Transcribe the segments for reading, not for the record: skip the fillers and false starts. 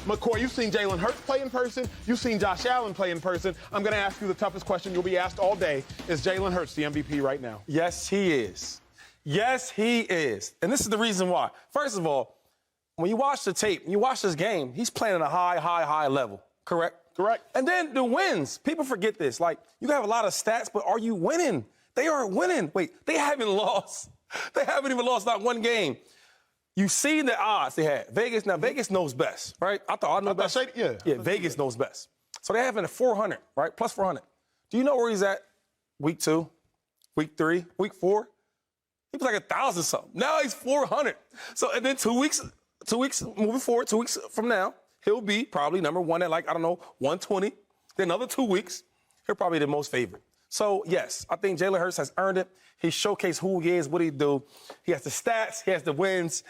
McCoy, you've seen Jalen Hurts play in person. You've seen Josh Allen play in person. I'm going to ask you the toughest question you'll be asked all day. Is Jalen Hurts the MVP right now? Yes, he is. Yes, he is. And this is the reason why. First of all, when you watch the tape, you watch this game, he's playing at a high level. Correct? Correct. And then the wins. People forget this. Like, you have a lot of stats, but are you winning? They are winning. Wait, they haven't lost. They haven't even lost not one game. You've seen the odds they had. Vegas knows best, right? I know best. Yeah, Vegas knows best. So they have him at 400, right? Plus 400. Do you know where he's at week 2, week 3, week 4? He was like 1,000 something. Now he's 400. So, and then 2 weeks moving forward, 2 weeks from now, he'll be probably number one at 120. Then another 2 weeks, he'll probably be the most favorite. So, yes, I think Jalen Hurts has earned it. He showcased who he is, what he do. He has the stats, he has the wins,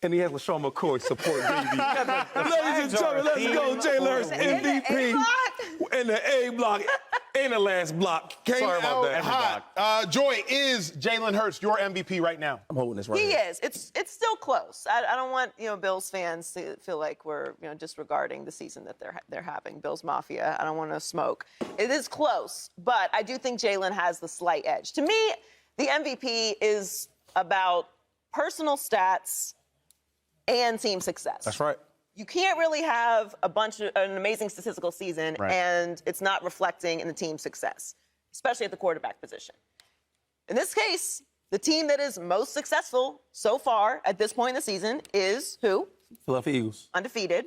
and he has LeSean McCoy support, baby. Ladies and gentlemen, let's go, Jalen Hurts, MVP. In the A block, in the last block. Sorry about that. Hot. Joy, is Jalen Hurts your MVP right now? I'm holding this right He here. is. It's still close. I don't want Bills fans to feel like we're disregarding the season that they're having. Bills Mafia. I don't want to smoke. It is close, but I do think Jalen has the slight edge. To me, the MVP is about personal stats and team success. That's right. You can't really have an amazing statistical season and it's not reflecting in the team's success, especially at the quarterback position. In this case, the team that is most successful so far at this point in the season is who? Philadelphia Eagles. Undefeated.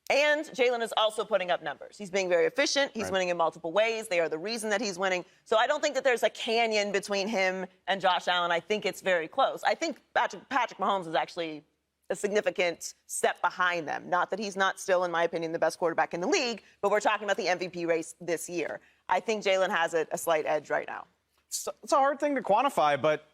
And Jalen is also putting up numbers. He's being very efficient. He's winning in multiple ways. They are the reason that he's winning. So I don't think that there's a canyon between him and Josh Allen. I think it's very close. I think Patrick Mahomes is actually a significant step behind them. Not that he's not still, in my opinion, the best quarterback in the league, but we're talking about the MVP race this year. I think Jalen has a slight edge right now. It's a hard thing to quantify, but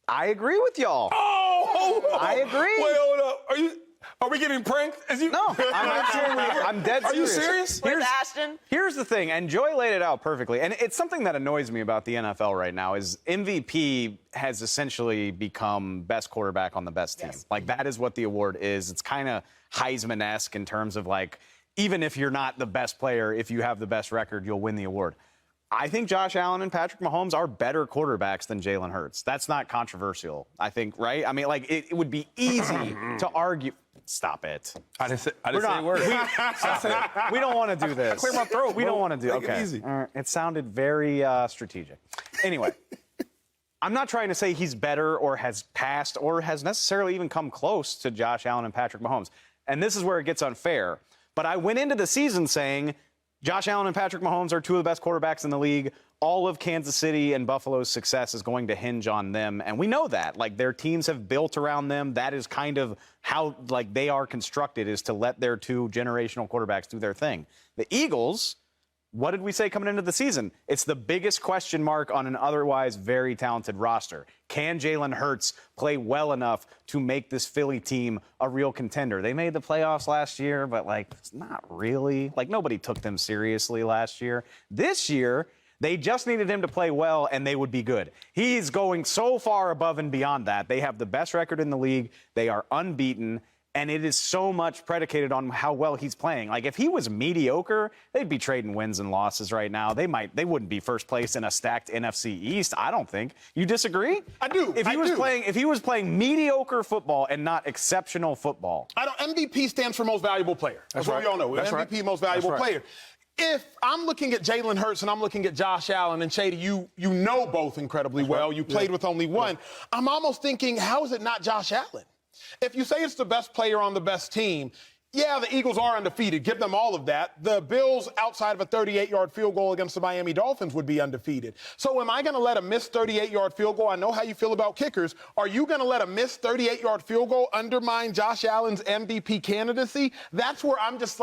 I agree with y'all. Oh! I agree. Wait, hold up. Are we getting pranked? No, I'm dead serious. Are you serious? Where's Ashton? Here's the thing, and Joy laid it out perfectly, and it's something that annoys me about the NFL right now is MVP has essentially become best quarterback on the best team. Yes. Like, that is what the award is. It's kind of Heisman-esque in terms of, even if you're not the best player, if you have the best record, you'll win the award. I think Josh Allen and Patrick Mahomes are better quarterbacks than Jalen Hurts. That's not controversial, I think, right? I mean, it would be easy to argue. Stop it. I didn't say a word. We don't want to do this. Clear my throat. We don't want to do. Make it Okay. easy. It sounded very strategic. Anyway, I'm not trying to say he's better or has passed or has necessarily even come close to Josh Allen and Patrick Mahomes. And this is where it gets unfair. But I went into the season saying Josh Allen and Patrick Mahomes are two of the best quarterbacks in the league. All of Kansas City and Buffalo's success is going to hinge on them. And we know that. Their teams have built around them. That is kind of how, they are constructed, is to let their two generational quarterbacks do their thing. The Eagles, what did we say coming into the season? It's the biggest question mark on an otherwise very talented roster. Can Jalen Hurts play well enough to make this Philly team a real contender? They made the playoffs last year, but, it's not really. Nobody took them seriously last year. This year, they just needed him to play well, and they would be good. He's going so far above and beyond that. They have the best record in the league. They are unbeaten, and it is so much predicated on how well he's playing. If he was mediocre, they'd be trading wins and losses right now. They wouldn't be first place in a stacked NFC East, I don't think. You disagree? I do. If he was playing mediocre football and not exceptional football. MVP stands for most valuable player. That's what we all know. MVP, most valuable player. If I'm looking at Jalen Hurts and I'm looking at Josh Allen, and Shady, you know both incredibly well. You played with only one. I'm almost thinking, how is it not Josh Allen? If you say it's the best player on the best team, yeah, the Eagles are undefeated. Give them all of that. The Bills, outside of a 38-yard field goal against the Miami Dolphins, would be undefeated. So am I going to let a missed 38-yard field goal? I know how you feel about kickers. Are you going to let a missed 38-yard field goal undermine Josh Allen's MVP candidacy? That's where I'm just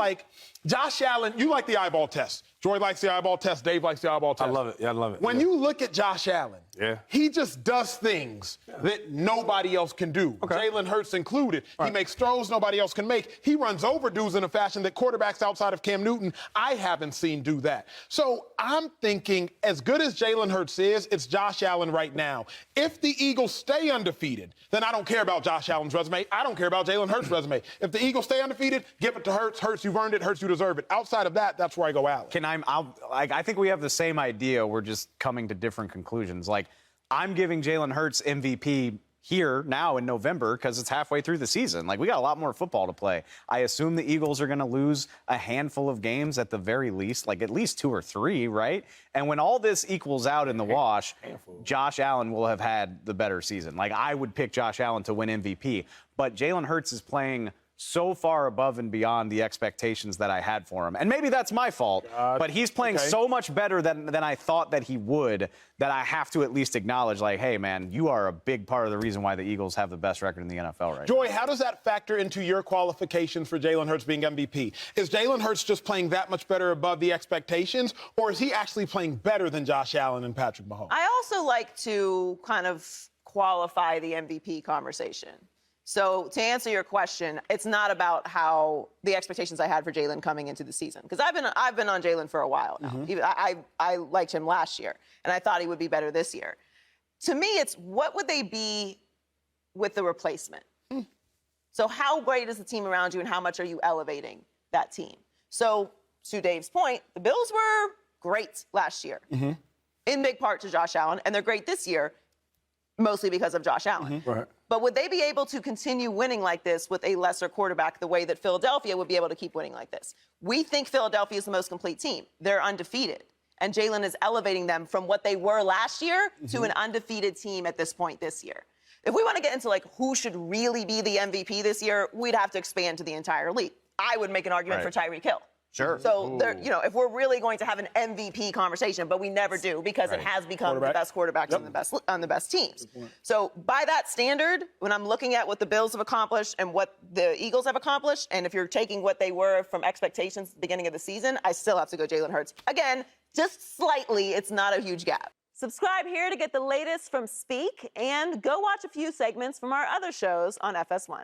Josh Allen, you like the eyeball test. Joy likes the eyeball test. Dave likes the eyeball test. I love it. Yeah, I love it. When you look at Josh Allen, Yeah. he just does things that nobody else can do. Okay. Jalen Hurts included. He makes throws nobody else can make. He runs over dudes in a fashion that quarterbacks outside of Cam Newton, I haven't seen do that. So I'm thinking, as good as Jalen Hurts is, it's Josh Allen right now. If the Eagles stay undefeated, then I don't care about Josh Allen's resume. I don't care about Jalen Hurts' resume. If the Eagles stay undefeated, give it to Hurts. Hurts, you've earned it. Hurts, you deserve it. Outside of that, that's where I go Allen. I think we have the same idea. We're just coming to different conclusions. Like, I'm giving Jalen Hurts MVP here now in November because it's halfway through the season. Like, we got a lot more football to play. I assume the Eagles are going to lose a handful of games at the very least, like at least 2 or 3, right? And when all this equals out in the wash, Josh Allen will have had the better season. Like, I would pick Josh Allen to win MVP. But Jalen Hurts is playing so far above and beyond the expectations that I had for him. And maybe that's my fault, but he's playing so much better than I thought that he would, that I have to at least acknowledge, like, hey, man, you are a big part of the reason why the Eagles have the best record in the NFL right now. Joy, how does that factor into your qualifications for Jalen Hurts being MVP? Is Jalen Hurts just playing that much better above the expectations, or is he actually playing better than Josh Allen and Patrick Mahomes? I also like to kind of qualify the MVP conversation. So to answer your question, it's not about how the expectations I had for Jalen coming into the season, because I've been on Jalen for a while now. I liked him last year, and I thought he would be better this year. To me, it's what would they be with the replacement? So how great is the team around you, and how much are you elevating that team? So to Dave's point, the Bills were great last year, in big part to Josh Allen, and they're great this year, mostly because of Josh Allen. Right. But would they be able to continue winning like this with a lesser quarterback the way that Philadelphia would be able to keep winning like this? We think Philadelphia is the most complete team. They're undefeated. And Jalen is elevating them from what they were last year to an undefeated team at this point this year. If we want to get into, like, who should really be the MVP this year, we'd have to expand to the entire league. I would make an argument for Tyreek Hill. Sure. So, if we're really going to have an MVP conversation, but we never do because it has become the best quarterbacks on the best teams. So, by that standard, when I'm looking at what the Bills have accomplished and what the Eagles have accomplished, and if you're taking what they were from expectations at the beginning of the season, I still have to go Jalen Hurts. Again, just slightly, it's not a huge gap. Subscribe here to get the latest from Speak, and go watch a few segments from our other shows on FS1.